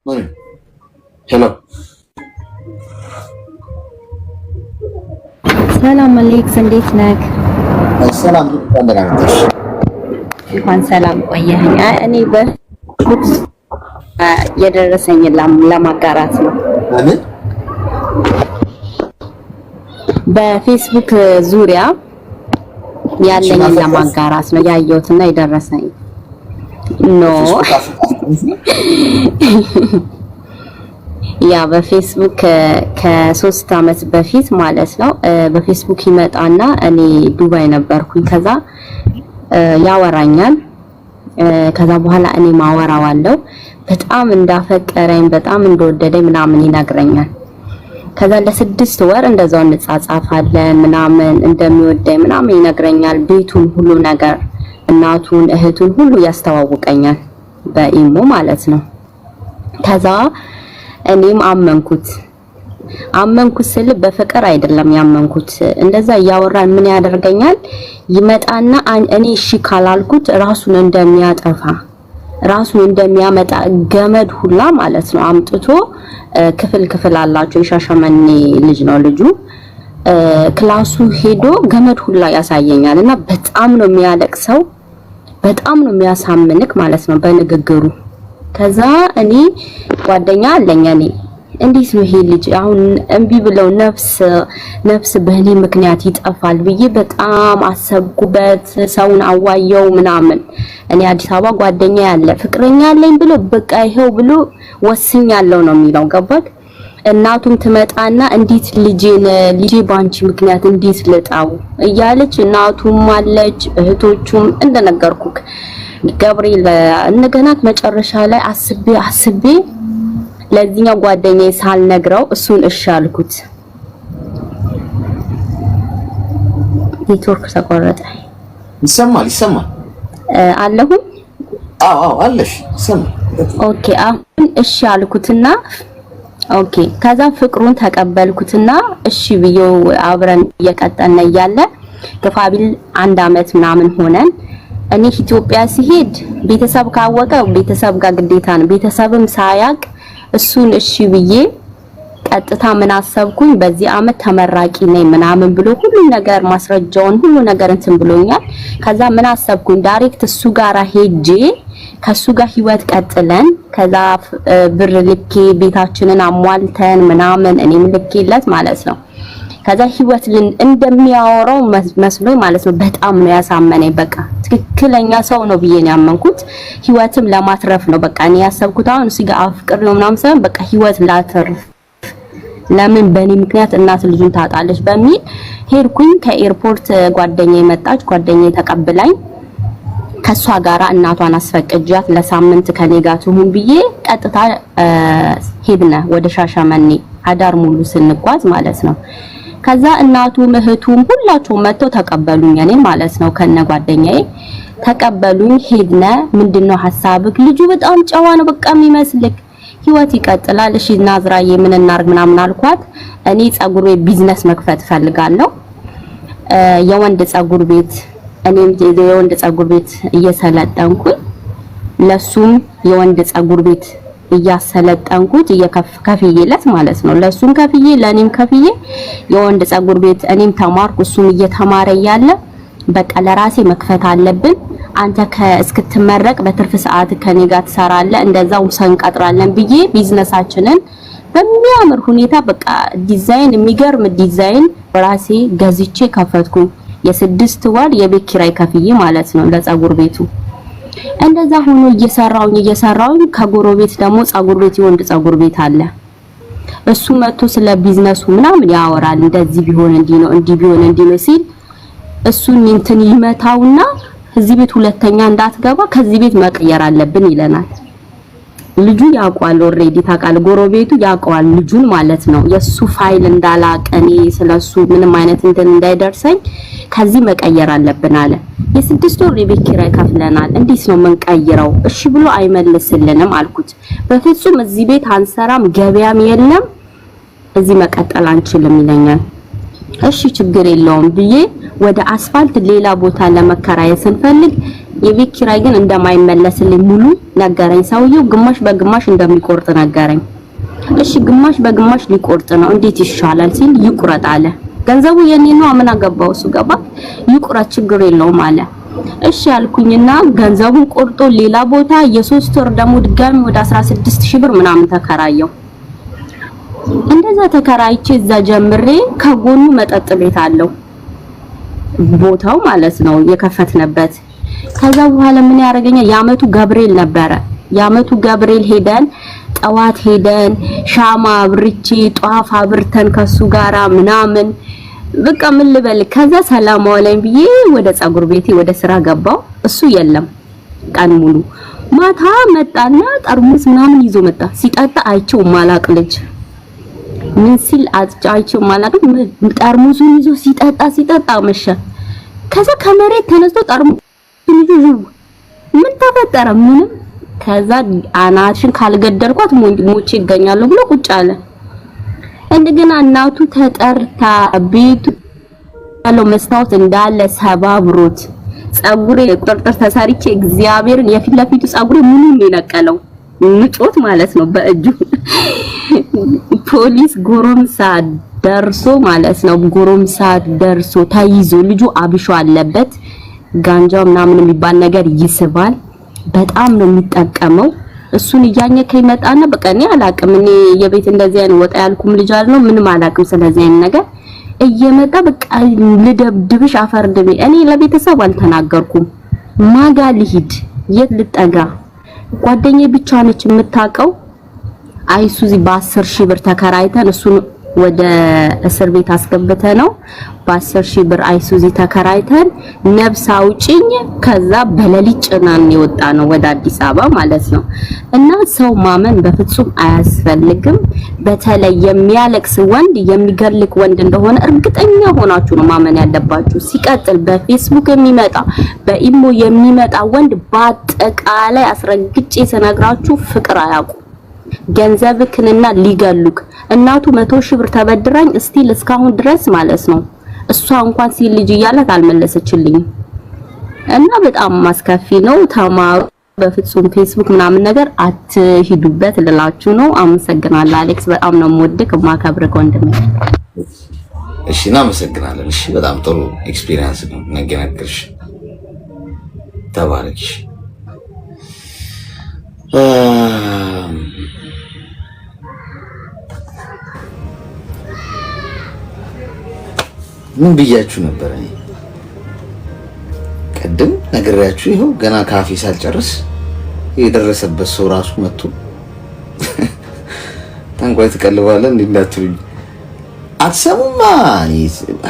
ሄሎ ሰላም አሌክስ፣ እንዴት ነህ? ሰላም እንደናንተሽ እንኳን ሰላም ቆየኸኝ። እኔ የደረሰኝ ለማጋራት ነው። አሜን። በፌስቡክ ዙሪያ ያለኝን ለማጋራት ነው ያየሁትና የደረሰኝ ኖ ያ በፌስቡክ ከ3 አመት በፊት ማለት ነው። በፌስቡክ ይመጣና እኔ ዱባይ ነበርኩኝ። ከዛ ያወራኛል። ከዛ በኋላ እኔ ማወራዋለሁ። በጣም እንዳፈቀረኝ በጣም እንደወደደኝ ምናምን ይነግረኛል። ከዛ ለ6 ወር እንደዛው እንጻጻፋለን ምናምን እንደሚወደኝ ምናምን ይነግረኛል። ቤቱን ሁሉ ነገር እናቱን እህቱን ሁሉ ያስተዋውቀኛል በኢሞ ማለት ነው። ከዛ እኔም አመንኩት ስል በፍቅር አይደለም ያመንኩት። እንደዛ እያወራን ምን ያደርገኛል ይመጣና እኔ እሺ ካላልኩት ራሱን እንደሚያጠፋ ራሱን እንደሚያመጣ ገመድ ሁላ ማለት ነው አምጥቶ ክፍል አላቸው። የሻሸመኔ ልጅ ነው ልጁ። ክላሱ ሄዶ ገመድ ሁላ ያሳየኛል እና በጣም ነው የሚያለቅሰው፣ በጣም ነው የሚያሳምንክ ማለት ነው በንግግሩ። ከዛ እኔ ጓደኛ አለኝ እኔ እንዴት ነው ይሄ ልጅ አሁን እምቢ ብለው ነፍስ በእኔ ምክንያት ይጠፋል ብዬ በጣም አሰብኩበት። ሰውን አዋየው ምናምን። እኔ አዲስ አበባ ጓደኛ ያለ ፍቅረኛ አለኝ ብሎ በቃ ይሄው ብሎ ወስኛለሁ ነው የሚለው። ገባክ? እናቱም ትመጣና እንዴት ልጄ ባንቺ ምክንያት እንዴት ልጣው እያለች እናቱም አለች እህቶቹም እንደነገርኩክ ገብርኤል እንደገና መጨረሻ ላይ አስቤ ለዚህኛው ጓደኛዬ ሳልነግረው እሱን እሺ አልኩት። ኔትወርክ ተቆረጠ። ይሰማል አለሁ። አዎ አለሽ ይሰማል። ኦኬ አሁን እሺ አልኩትና ኦኬ ከዛ ፍቅሩን ተቀበልኩትና እሺ ብዬው አብረን እየቀጠልን እያለ ከፋቢል 1 አመት ምናምን ሆነን እኔ ኢትዮጵያ ሲሄድ ቤተሰብ ካወቀ ቤተሰብ ጋር ግዴታ ነው። ቤተሰብም ሳያቅ እሱን እሺ ብዬ ቀጥታ ምን አሰብኩኝ በዚህ አመት ተመራቂ ነኝ ምናምን ብሎ ሁሉ ነገር ማስረጃውን ሁሉ ነገር እንትን ብሎኛል። ከዛ ምን አሰብኩኝ ዳይሬክት እሱ ጋር ሄጄ ከሱ ጋር ህይወት ቀጥለን ከዛ ብር ልኬ ቤታችንን አሟልተን ምናምን እኔም ልኬለት ማለት ነው። ከዛ ህይወት እንደሚያወራው መስሎኝ ማለት ነው። በጣም ነው ያሳመነኝ። በቃ ትክክለኛ ሰው ነው ብዬ ነው ያመንኩት። ህይወትም ለማትረፍ ነው በቃ እኔ ያሰብኩት። አሁን እሱ ጋር አፍቅሬው ምናምን ሳይሆን በቃ ህይወት ላትርፍ፣ ለምን በእኔ ምክንያት እናት ልጁን ታጣለች በሚል ሄድኩኝ። ከኤርፖርት ጓደኛዬ መጣች። ጓደኛዬ ተቀብላኝ ከሷ ጋራ እናቷን አስፈቅጃት ለሳምንት ከኔ ጋር ትሁን ብዬ ቀጥታ ሄድነ ወደ ሻሸመኔ አዳር ሙሉ ስንጓዝ ማለት ነው። ከዛ እናቱም እህቱም ሁላቸውም መጥተው ተቀበሉኝ እኔ ማለት ነው። ከነ ጓደኛዬ ተቀበሉኝ። ሄድነ ምንድነው ሐሳብክ? ልጁ በጣም ጨዋ ነው በቃ የሚመስልክ፣ ህይወት ይቀጥላል። እሺ ናዝራዬ ምን እናርግ ምናምን አልኳት። እኔ ጸጉር ቤት ቢዝነስ መክፈት ፈልጋለሁ፣ የወንድ ጸጉር ቤት። እኔም የወንድ ጸጉር ቤት እየሰለጠንኩኝ ለሱም የወንድ ጸጉር ቤት እያሰለጠንኩት ከፍዬለት ማለት ነው። ለሱም ከፍዬ ለኔም ከፍዬ የወንድ ጸጉር ቤት እኔም ተማርኩ እሱም እየተማረ ያለ በቃ ለራሴ መክፈት አለብን። አንተ እስክትመረቅ በትርፍ ሰዓት ከኔ ጋር ትሰራለህ፣ እንደዛው ሰንቀጥራለን ብዬ ቢዝነሳችንን በሚያምር ሁኔታ በቃ ዲዛይን የሚገርም ዲዛይን ራሴ ገዝቼ ከፈትኩኝ። የ6 ወር የቤት ኪራይ ከፍዬ ማለት ነው ለጸጉር ቤቱ። እንደዛ ሆኖ እየሰራውኝ ከጎረቤት ደግሞ ጸጉር ቤት የወንድ ጸጉር ቤት አለ። እሱ መጥቶ ስለ ቢዝነሱ ምናምን ያወራል። እንደዚህ ቢሆን እንዲህ ነው እንዲህ ቢሆን እንዲህ ነው ሲል እሱን እንትን ይመታውና እዚህ ቤት ሁለተኛ እንዳትገባ ከዚህ ቤት መቀየር አለብን ይለናል። ልጁ ያውቀዋል ኦሬዲ ታውቃለህ፣ ጎረቤቱ ያውቀዋል ልጁን ማለት ነው። የሱ ፋይል እንዳላቀኔ ስለሱ ምንም አይነት እንትን እንዳይደርሰኝ ከዚህ መቀየር አለብን አለ። የ6 ወር የቤት ኪራይ ከፍለናል፣ እንዴት ነው መንቀይረው? እሺ ብሎ አይመልስልንም አልኩት። በፍጹም እዚህ ቤት አንሰራም፣ ገበያም የለም፣ እዚህ መቀጠል አንችልም ይለኛል። እሺ ችግር የለውም ብዬ ወደ አስፋልት ሌላ ቦታ ለመከራየት ስንፈልግ የቤት ኪራይ ግን እንደማይመለስልኝ ሙሉ ነገረኝ። ሰውየው ግማሽ በግማሽ እንደሚቆርጥ ነገረኝ። እሺ ግማሽ በግማሽ ሊቆርጥ ነው እንዴት ይሻላል ሲል ይቁረጥ አለ። ገንዘቡ የኔ ነው ምን አገባው እሱ ገባ። ይቁረጥ ችግር የለውም አለ። እሺ አልኩኝና ገንዘቡን ቆርጦ ሌላ ቦታ የ3 ወር ደግሞ ድጋሚ ወደ 16000 ብር ምናምን ተከራየው። እንደዛ ተከራይቼ እዛ ጀምሬ ከጎኑ መጠጥ ቤት አለው ቦታው ማለት ነው የከፈትነበት። ከዛ በኋላ ምን ያደርገኛል የአመቱ ገብርኤል ነበረ። የአመቱ ገብርኤል ሄደን ጠዋት ሄደን ሻማ አብርቼ ጧፍ አብርተን ከሱ ጋራ ምናምን በቃ ምን ልበል። ከዛ ሰላም አለኝ ብዬ ወደ ጸጉር ቤቴ ወደ ስራ ገባው። እሱ የለም ቀን ሙሉ። ማታ መጣና ጠርሙስ ምናምን ይዞ መጣ። ሲጠጣ አይቼው ማላቅ ልጅ ምን ሲል አይቼው ማላቅ ጠርሙሱን ይዞ ሲጠጣ መሸ። ከዛ ከመሬት ተነስቶ ጠርሙሱን ይዞ ምን ተፈጠረ ምንም። ከዛ አናትሽን ካልገደልኳት ሞቼ ይገኛሉ ብሎ ቁጭ አለ። እንደገና እናቱ ተጠርታ ቤቱ ያለው መስታወት እንዳለ ሰባብሮት ጸጉሬ ቁጥጥር ተሳሪቼ እግዚአብሔርን የፊት ለፊቱ ጸጉሬ ምኑን የነቀለው ንጮት ማለት ነው በእጁ። ፖሊስ ጎረምሳ ደርሶ ማለት ነው ጎረምሳ ደርሶ ተይዞ ልጁ አብሾ አለበት። ጋንጃው ምናምን የሚባል ነገር ይስባል። በጣም ነው የሚጠቀመው። እሱን እያኘከ ይመጣና በቃ እኔ አላቅም። እኔ የቤት እንደዚህ አይነት ወጣ ያልኩም ልጅ አይደለም ምንም አላቅም ስለዚህ አይነት ነገር። እየመጣ በቃ ልደብድብሽ አፈርድሜ። እኔ ለቤተሰብ አልተናገርኩም። ማጋ ልሂድ የት ልጠጋ? ጓደኛዬ ብቻ ነች የምታውቀው። አይሱዚ በ10000 ብር ተከራይተን እሱን ወደ እስር ቤት አስገብተ ነው በ10000 ብር አይሱዚ ተከራይተን ነብስ አውጪኝ። ከዛ በሌሊት ጭናን የወጣ ነው ወደ አዲስ አበባ ማለት ነው። እና ሰው ማመን በፍጹም አያስፈልግም። በተለይ የሚያለቅስ ወንድ የሚገልክ ወንድ እንደሆነ እርግጠኛ ሆናችሁ ነው ማመን ያለባችሁ። ሲቀጥል በፌስቡክ የሚመጣ በኢሞ የሚመጣ ወንድ በአጠቃላይ አስረግጬ ስነግራችሁ ፍቅር አያውቁም። ገንዘብክንና ሊገሉክ። እናቱ 100,000 ብር ተበድራኝ እስቲል እስካሁን ድረስ ማለት ነው እሷ እንኳን ሲል ልጅ እያለት አልመለሰችልኝም። እና በጣም ማስከፊ ነው። ተማሩ። በፍጹም ፌስቡክ ምናምን ነገር አትሂዱበት ልላችሁ ነው። አመሰግናለሁ አሌክስ። በጣም ነው የምወድክ ማከብርክ ወንድሜ። እሺ እናመሰግናለን። እሺ በጣም ጥሩ ኤክስፒሪየንስ ነው ነገርሽ። ተባረክሽ። ምን ብያችሁ ነበር? እኔ ቀደም ነግሬያችሁ ይኸው ገና ካፌ ሳልጨርስ የደረሰበት ሰው ራሱ መጥቶ ታንቋይ ትቀልባለህ እንዴ እንዳትሉኝ። አትሰሙማ።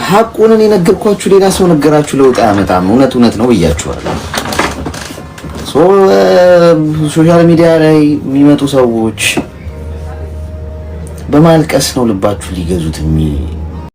ሐቁን እኔ ነገርኳችሁ፣ ሌላ ሰው ነገራችሁ፣ ለውጥ አያመጣም። እውነት ነው ብያችኋለሁ። ሶሻል ሚዲያ ላይ የሚመጡ ሰዎች በማልቀስ ነው ልባችሁ ሊገዙት